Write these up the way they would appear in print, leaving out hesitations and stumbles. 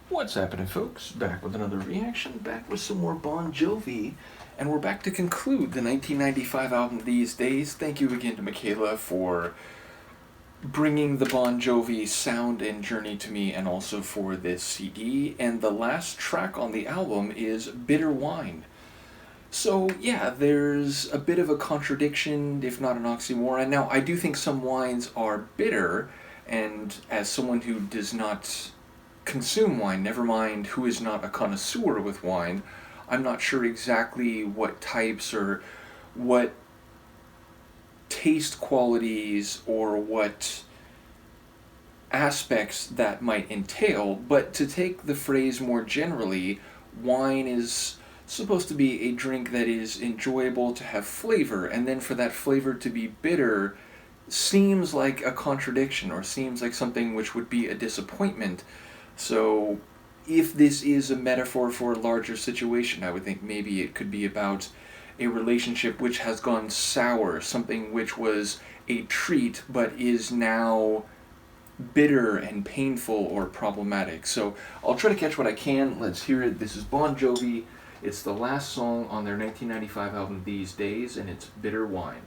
What's happening, folks? Back with another reaction, back with some more Bon Jovi, and we're back to conclude the 1995 album These Days. Thank you again to Michaela for bringing the Bon Jovi sound and journey to me, and also for this CD. And the last track on the album is Bitter Wine. So, yeah, there's a bit of a contradiction, if not an oxymoron. Now, I do think some wines are bitter, and as someone who does not consume wine, never mind who is not a connoisseur with wine, I'm not sure exactly what types or what taste qualities or what aspects that might entail, but to take the phrase more generally, wine is supposed to be a drink that is enjoyable, to have flavor, and then for that flavor to be bitter seems like a contradiction or seems like something which would be a disappointment. So, if this is a metaphor for a larger situation, I would think maybe it could be about a relationship which has gone sour, something which was a treat but is now bitter and painful or problematic. So, I'll try to catch what I can. Let's hear it. This is Bon Jovi. It's the last song on their 1995 album These Days, and it's Bitter Wine.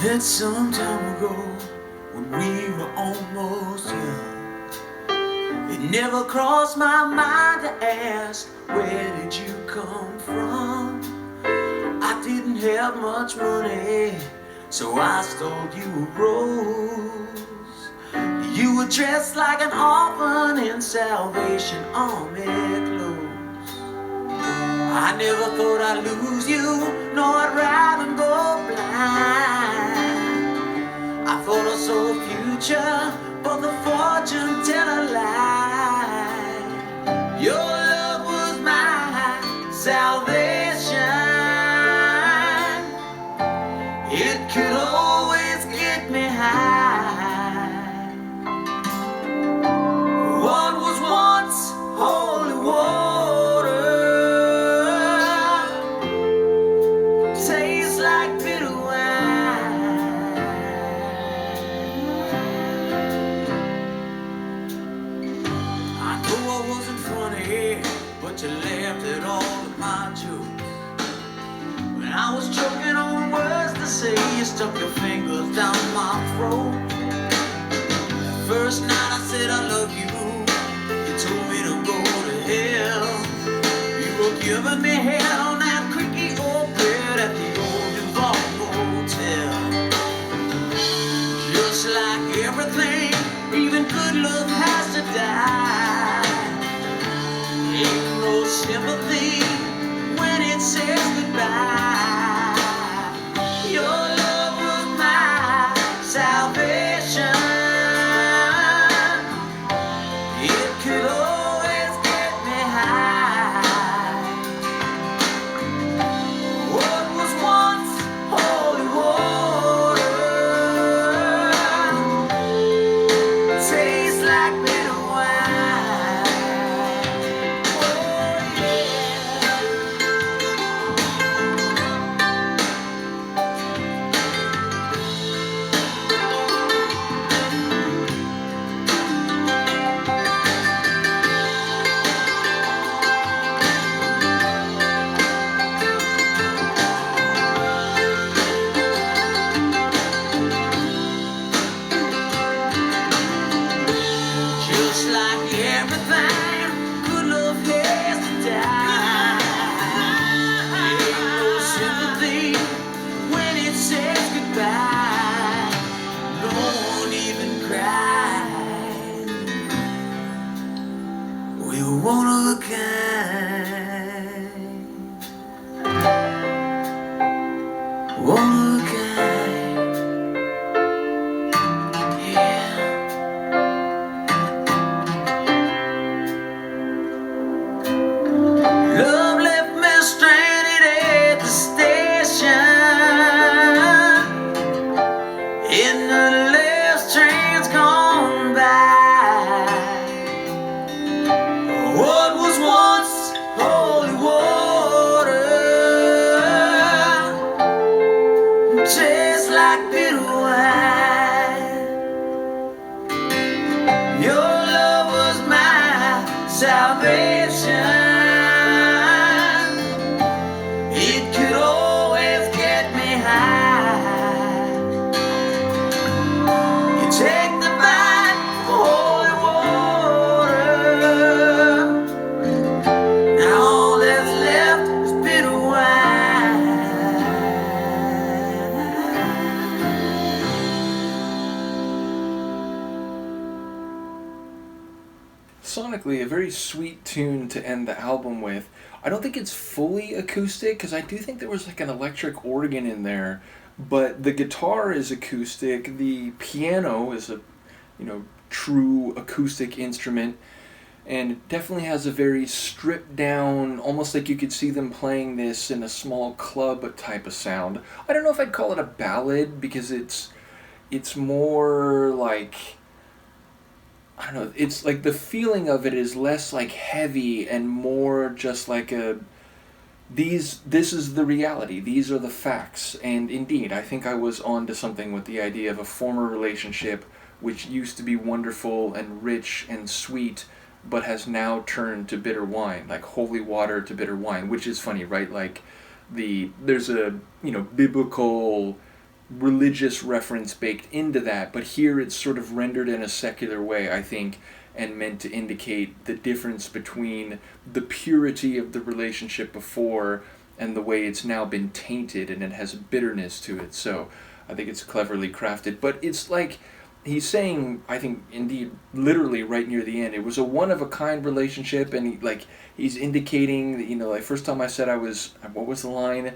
Met some time ago when we were almost young. It never crossed my mind to ask, where did you come from? I didn't have much money, so I stole you a rose. You were dressed like an orphan in Salvation Army clothes. I never thought I'd lose you, nor I'd rather go blind. I thought I saw a future, but the fortune teller lied. Your love was my salvation. It could always get me high. What was once holy water tastes like bitter wine. I wasn't funny, but you laughed at all of my jokes. When I was choking on words to say, you stuck your fingers down my throat. First night I said I love you, you told me to go to hell. You were giving me head on that creaky old bed at the old Duval Hotel. Just like everything, even good love has to die. Ain't no sympathy when it says goodbye. Your love was my salvation. It could always get me high. What was once holy water tastes like bitter wine. Oh yeah. sonically a very sweet tune to end the album with. I don't think it's fully acoustic because I do think there was like an electric organ in there, but the guitar is acoustic. The piano is a, true acoustic instrument, and it definitely has a very stripped down, almost like you could see them playing this in a small club type of sound. I don't know if I'd call it a ballad because it's more like, I don't know, it's like the feeling of it is less like heavy and more just like this is the reality, these are the facts. And indeed, I think I was onto something with the idea of a former relationship which used to be wonderful and rich and sweet, but has now turned to bitter wine, like holy water to bitter wine, which is funny, right? Like there's a, biblical religious reference baked into that, but here it's sort of rendered in a secular way, I think, and meant to indicate the difference between the purity of the relationship before and the way it's now been tainted and it has bitterness to it. So I think it's cleverly crafted, but it's like he's saying, I think, indeed, literally right near the end, it was a one-of-a-kind relationship, and he's indicating that, like, first time I said what was the line?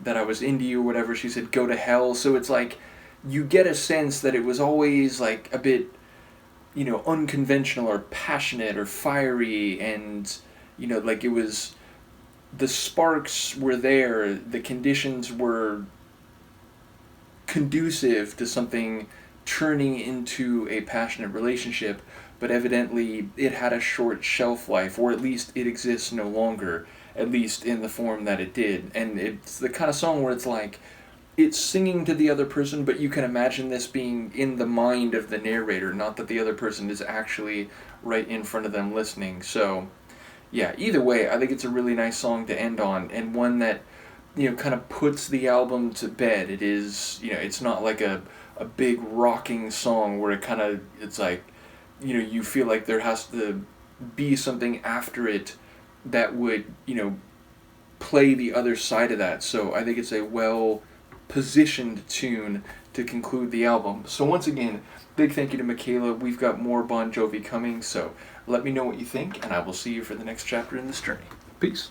That I was into you or whatever, she said, go to hell. So it's like, you get a sense that it was always, like, a bit, unconventional or passionate or fiery, and, like it was, the sparks were there, the conditions were conducive to something turning into a passionate relationship, but evidently it had a short shelf life, or at least it exists no longer, at least in the form that it did. And it's the kind of song where it's like, it's singing to the other person, but you can imagine this being in the mind of the narrator, not that the other person is actually right in front of them listening. So, yeah, either way, I think it's a really nice song to end on, and one that, kind of puts the album to bed. It is, it's not like a big rocking song where it's like, you feel like there has to be something after it that would, play the other side of that. So I think it's a well-positioned tune to conclude the album. So once again, big thank you to Michaela. We've got more Bon Jovi coming, so let me know what you think, and I will see you for the next chapter in this journey. Peace.